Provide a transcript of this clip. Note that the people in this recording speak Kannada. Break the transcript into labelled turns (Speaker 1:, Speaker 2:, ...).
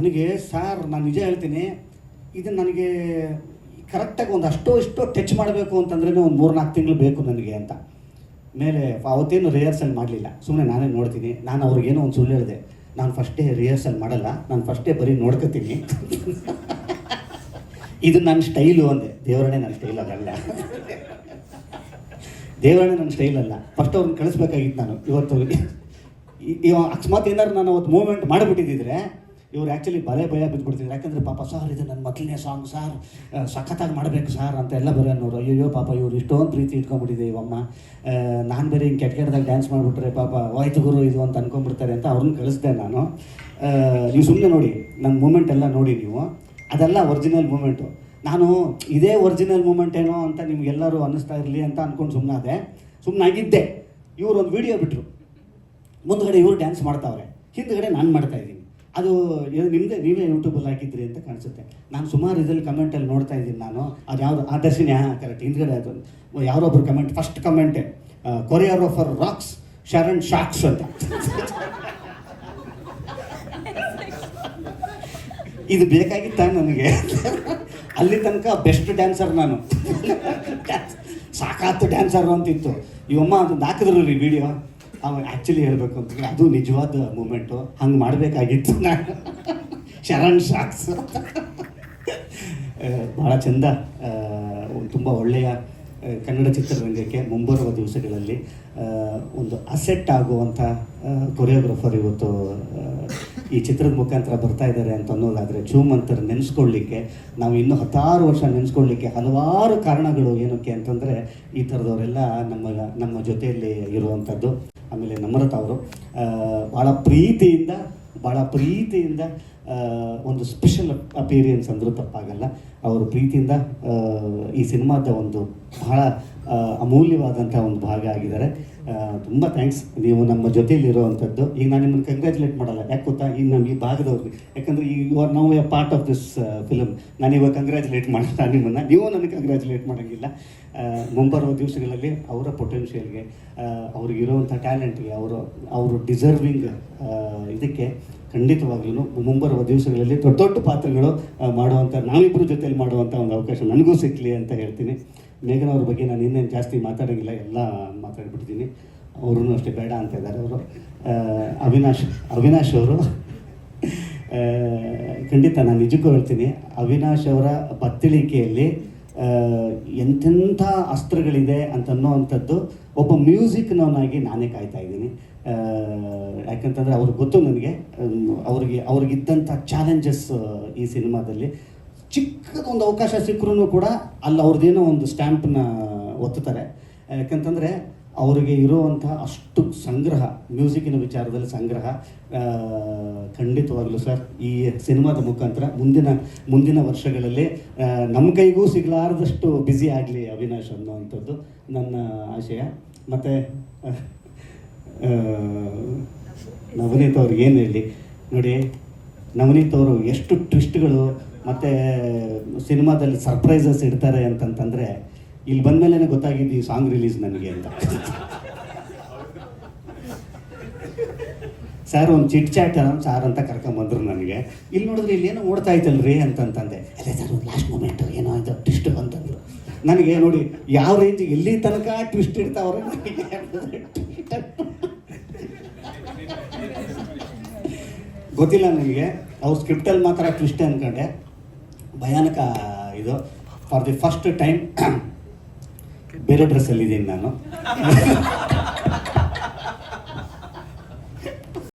Speaker 1: ನನಗೆ ಸರ್ ನಾನು ನಿಜ ಹೇಳ್ತೀನಿ, ಇದನ್ನು ನನಗೆ ಕರೆಕ್ಟಾಗಿ ಒಂದು ಇಷ್ಟೋ ಟಚ್ ಮಾಡಬೇಕು ಅಂತಂದ್ರೆ ಒಂದು 3-4 ತಿಂಗಳು ಬೇಕು ನನಗೆ ಅಂತ. ಮೇಲೆ ಅವತ್ತೇನು ರಿಹರ್ಸಲ್ ಮಾಡಲಿಲ್ಲ, ಸುಮ್ಮನೆ ನಾನೇ ನೋಡ್ತೀನಿ. ನಾನು ಅವ್ರಿಗೇನೋ ಒಂದು ಸುಳ್ಳು ಹೇಳಿದೆ, ನಾನು ಫಸ್ಟೇ ರಿಹರ್ಸಲ್ ಮಾಡಲ್ಲ, ನಾನು ಫಸ್ಟೇ ಬರೀ ನೋಡ್ಕೊತೀನಿ. ಇದು ನನ್ನ ಸ್ಟೈಲು ಅಂದೆ. ದೇವರೇ ನನ್ನ ಸ್ಟೈಲ್ ಅದಲ್ಲ, ದೇವರೇ ನನ್ನ ಸ್ಟೈಲ್ ಅಲ್ಲ. ಫಸ್ಟ್ ಅವ್ರನ್ನ ಕಳಿಸ್ಬೇಕಾಗಿತ್ತು ನಾನು. ಇವತ್ತು ಅಕಸ್ಮಾತ್ ಏನಾದ್ರು ನಾನು ಅವತ್ತು ಮೂವ್ಮೆಂಟ್ ಮಾಡಿಬಿಟ್ಟಿದ್ದಿದ್ರೆ ಇವ್ರು ಆ್ಯಕ್ಚುಲಿ ಭಯ ಬಿದ್ದುಬಿಡ್ತಿದ್ರು. ಯಾಕಂದರೆ ಪಾಪ ಸಾರ್ ಇದು ನನ್ನ ಮೊದಲನೇ ಸಾಂಗ್ ಸಾರ್, ಸಖತ್ತಾಗಿ ಮಾಡಬೇಕು ಸಾರ್ ಅಂತ ಎಲ್ಲ ಬರೋನವರು. ಅಯ್ಯೋ ಪಾಪ ಇವ್ರು ಇಷ್ಟೊಂದು ಪ್ರೀತಿ ಇಟ್ಕೊಂಡ್ಬಿಟ್ಟಿದೆ ಇವಮ್ಮ, ನಾನು ಬೇರೆ ಹಿಂಗೆ ಕೆಟ್ಟದಾಗ ಡ್ಯಾನ್ಸ್ ಮಾಡಿಬಿಟ್ರೆ ಪಾಪ ಹೋಯ್ತು ಗುರು ಇದು ಅಂತ ಅಂದ್ಕೊಂಡ್ಬಿಡ್ತಾರೆ ಅಂತ ಅವ್ರನ್ನ ಕಳಿಸ್ದೆ ನಾನು. ನೀವು ಸುಮ್ಮನೆ ನೋಡಿ ನನ್ನ ಮೂಮೆಂಟ್ ಎಲ್ಲ ನೋಡಿ ನೀವು, ಅದೆಲ್ಲ ಒರಿಜಿನಲ್ ಮೂಮೆಂಟು. ನಾನು ಇದೇ ಒರಿಜಿನಲ್ ಮೂಮೆಂಟ್ ಏನೋ ಅಂತ ನಿಮ್ಗೆಲ್ಲರೂ ಅನ್ನಿಸ್ತಾ ಇರಲಿ ಅಂತ ಅಂದ್ಕೊಂಡು ಸುಮ್ಮನಾಗಿದ್ದೆ. ಇವರು ಒಂದು ವಿಡಿಯೋ ಬಿಟ್ಟರು, ಮುಂದ್ಗಡೆ ಇವರು ಡ್ಯಾನ್ಸ್ ಮಾಡ್ತಾವ್ರೆ, ಹಿಂದ್ಗಡೆ ನಾನು ಮಾಡ್ತಾಯಿದ್ದೀನಿ. ಅದು ನೀವೇ ಯೂಟ್ಯೂಬಲ್ಲಿ ಹಾಕಿದ್ರಿ ಅಂತ ಕಾಣಿಸುತ್ತೆ. ನಾನು ಸುಮಾರು ಇದರಲ್ಲಿ ಕಮೆಂಟಲ್ಲಿ ನೋಡ್ತಾ ಇದ್ದೀನಿ ನಾನು. ಅದು ಯಾವುದು ಆದರ್ಶಿನಿ, ಕರೆಕ್ಟ್, ಹಿಂದ್ಗಡೆ ಅದು ಯಾರೊಬ್ರು ಕಮೆಂಟ್, ಫಸ್ಟ್ ಕಮೆಂಟೆ ಕೊರಿಯೋಗ್ರಾಫರ್ ರಾಕ್ಸ್ ಶರಣ್ ಶಾಕ್ಸ್ ಅಂತ. ಇದು ಬೇಕಾಗಿತ್ತ ನನಗೆ? ಅಲ್ಲಿ ತನಕ ಬೆಸ್ಟ್ ಡ್ಯಾನ್ಸರ್ ನಾನು, ಸಾಕಾತು ಡ್ಯಾನ್ಸರು ಅಂತಿತ್ತು. ಇವಮ್ಮ ಅದು ಹಾಕಿದ್ರು ರೀ ವಿಡಿಯೋ. ಅವಾಗ ಆ್ಯಕ್ಚುಲಿ ಹೇಳ್ಬೇಕು ಅಂತಂದರೆ ಅದು ನಿಜವಾದ ಮೂಮೆಂಟು, ಹಂಗೆ ಮಾಡಬೇಕಾಗಿತ್ತು ನಾನು. ಶರಣ್ ಶಾಕ್ಸ್ ಭಾಳ ಚೆಂದ, ತುಂಬ ಒಳ್ಳೆಯ ಕನ್ನಡ ಚಿತ್ರರಂಗಕ್ಕೆ ಮುಂಬರುವ ದಿವಸಗಳಲ್ಲಿ ಒಂದು ಅಸೆಟ್ ಆಗುವಂಥ ಕೊರಿಯೋಗ್ರಫರ್ ಇವತ್ತು ಈ ಚಿತ್ರದ ಮುಖಾಂತರ ಬರ್ತಾ ಇದ್ದಾರೆ ಅಂತ ಅನ್ನೋದಾದರೆ, ಚೂಮಂತರ ನೆನೆಸ್ಕೊಳ್ಳಿಕ್ಕೆ ನಾವು ಇನ್ನೂ 10 ವರ್ಷ ನೆನೆಸ್ಕೊಳ್ಳಿಕ್ಕೆ ಹಲವಾರು ಕಾರಣಗಳು. ಏನಕ್ಕೆ ಅಂತಂದರೆ ಈ ಥರದವರೆಲ್ಲ ನಮ್ಮ ಜೊತೆಯಲ್ಲಿ ಇರುವಂಥದ್ದು. ಆಮೇಲೆ ನಮ್ರತಾ ಅವರು ಭಾಳ ಪ್ರೀತಿಯಿಂದ ಒಂದು ಸ್ಪೆಷಲ್ ಅಪೀರಿಯನ್ಸ್ ಅಂದರೂ ತಪ್ಪಾಗಲ್ಲ. ಅವರು ಪ್ರೀತಿಯಿಂದ ಈ ಸಿನಿಮಾದ ಒಂದು ಬಹಳ ಅಮೂಲ್ಯವಾದಂಥ ಒಂದು ಭಾಗ ಆಗಿದ್ದಾರೆ. ತುಂಬ ಥ್ಯಾಂಕ್ಸ್, ನೀವು ನಮ್ಮ ಜೊತೆಯಲ್ಲಿರುವಂಥದ್ದು. ಈಗ ನಾನು ನಿಮ್ಮನ್ನು ಕಂಗ್ರ್ಯಾಚುಲೇಟ್ ಮಾಡಲ್ಲ, ಯಾಕೆ ಗೊತ್ತಾ, ಈಗ ನಮ್ಮ ಈ ಭಾಗದವ್ರಿಗೆ, ಯಾಕಂದರೆ you are now a part of this film. ನಾನು ಇವಾಗ ಕಂಗ್ರ್ಯಾಚುಲೇಟ್ ಮಾಡಲ್ಲ ನಿಮ್ಮನ್ನು, ನೀವು ನನಗೆ ಕಂಗ್ರ್ಯಾಚುಲೇಟ್ ಮಾಡೋಂಗಿಲ್ಲ. ಮುಂಬರುವ ದಿವಸಗಳಲ್ಲಿ ಅವರ ಪೊಟೆನ್ಷಿಯಲ್ಗೆ, ಅವ್ರಿಗಿರುವಂಥ ಟ್ಯಾಲೆಂಟ್ಗೆ, ಅವರು ಡಿಸರ್ವಿಂಗ್ ಇದಕ್ಕೆ ಖಂಡಿತವಾಗ್ಲೂ ಮುಂಬರುವ ದಿವಸಗಳಲ್ಲಿ ದೊಡ್ಡ ಪಾತ್ರಗಳು ಮಾಡುವಂಥ, ನಾವಿಬ್ಬರ ಜೊತೆಯಲ್ಲಿ ಮಾಡುವಂಥ ಒಂದು ಅವಕಾಶ ನನಗೂ ಸಿಕ್ಕಲಿ ಅಂತ ಹೇಳ್ತೀನಿ. ಮೇಘನ ಅವ್ರ ಬಗ್ಗೆ ನಾನು ಇನ್ನೇನು ಜಾಸ್ತಿ ಮಾತಾಡೋಂಗಿಲ್ಲ, ಎಲ್ಲ ಮಾತಾಡ್ಬಿಡ್ತೀನಿ. ಅವ್ರೂ ಅಷ್ಟೇ ಬೇಡ ಅಂತ ಇದ್ದಾರೆ ಅವರು. ಅವಿನಾಶ್ ಅವರು ಖಂಡಿತ ನಾನು ನಿಜಕ್ಕೂ ಹೇಳ್ತೀನಿ, ಅವಿನಾಶ್ ಅವರ ಬತ್ತಳಿಕೆಯಲ್ಲಿ ಎಂತೆಂಥ ಅಸ್ತ್ರಗಳಿದೆ ಅಂತನ್ನೋವಂಥದ್ದು ಒಬ್ಬ ಮ್ಯೂಸಿಕ್ನವನಾಗಿ ನಾನೇ ಕಾಯ್ತಾ ಇದ್ದೀನಿ. ಯಾಕಂತಂದರೆ ಅವ್ರಿಗೆ ಗೊತ್ತು ನನಗೆ, ಅವ್ರಿಗಿದ್ದಂಥ ಚಾಲೆಂಜಸ್ ಈ ಸಿನಿಮಾದಲ್ಲಿ. ಚಿಕ್ಕದೊಂದು ಅವಕಾಶ ಸಿಕ್ಕರೂ ಕೂಡ ಅಲ್ಲಿ ಅವ್ರದ್ದೇನೋ ಒಂದು ಸ್ಟ್ಯಾಂಪನ್ನ ಒತ್ತುತ್ತಾರೆ. ಯಾಕಂತಂದರೆ ಅವರಿಗೆ ಇರುವಂಥ ಅಷ್ಟು ಸಂಗ್ರಹ, ಮ್ಯೂಸಿಕ್ಕಿನ ವಿಚಾರದಲ್ಲಿ ಸಂಗ್ರಹ. ಖಂಡಿತವಾಗಲೂ ಸರ್ ಈ ಸಿನಿಮಾದ ಮುಖಾಂತರ ಮುಂದಿನ ವರ್ಷಗಳಲ್ಲಿ ನಮ್ಮ ಕೈಗೂ ಸಿಗಲಾರ್ದಷ್ಟು ಬ್ಯುಸಿ ಆಗಲಿ ಅವಿನಾಶ್ ಅನ್ನೋವಂಥದ್ದು ನನ್ನ ಆಶಯ. ಮತ್ತು ನವನೀತ್ ಅವ್ರಿಗೆ ಏನು ಹೇಳಿ ನೋಡಿ, ನವನೀತ್ ಅವರು ಎಷ್ಟು ಟ್ವಿಸ್ಟ್ಗಳು ಮತ್ತು ಸಿನಿಮಾದಲ್ಲಿ ಸರ್ಪ್ರೈಸಸ್ ಇಡ್ತಾರೆ ಅಂತಂತಂದರೆ, ಇಲ್ಲಿ ಬಂದಮೇಲೆ ಗೊತ್ತಾಗಿದ್ದು ಈ ಸಾಂಗ್ ರಿಲೀಸ್ ನನಗೆ ಅಂತ. ಸರ್ ಒಂದು ಚಿಟ್ ಚಾಟ್ ಸಾರ್ ಅಂತ ಕರ್ಕೊಂಬಂದ್ರು ನನಗೆ. ಇಲ್ಲಿ ನೋಡಿದ್ರೆ ಇಲ್ಲೇನೋ ಓಡ್ತಾ ಇತ್ತಲ್ರಿ ಅಂತಂತಂದೆ. ಅದೇ ಸರ್ ಒಂದು ಲಾಸ್ಟ್ ಮೂಮೆಂಟು ಏನೋ ಆಯಿತು ಟ್ವಿಸ್ಟ್ ಅಂತಂದರು. ನನಗೆ ನೋಡಿ ಯಾವ ರೇಂಜಿಗೆ ಎಲ್ಲಿ ತನಕ ಟ್ವಿಸ್ಟ್ ಇಡ್ತಾವ್ರೆ ಗೊತ್ತಿಲ್ಲ ನನಗೆ. ಅವ್ರ ಸ್ಕ್ರಿಪ್ಟಲ್ಲಿ ಮಾತ್ರ ಟ್ವಿಸ್ಟ್ ಅಂದ್ಕೊಂಡೆ. ಭಯಾನಕ ಇದು. ಫಾರ್ ದಿ ಫಸ್ಟ್ ಟೈಮ್ ಬೇರೆ ಡ್ರೆಸ್ಸಲ್ಲಿದ್ದೀನಿ ನಾನು.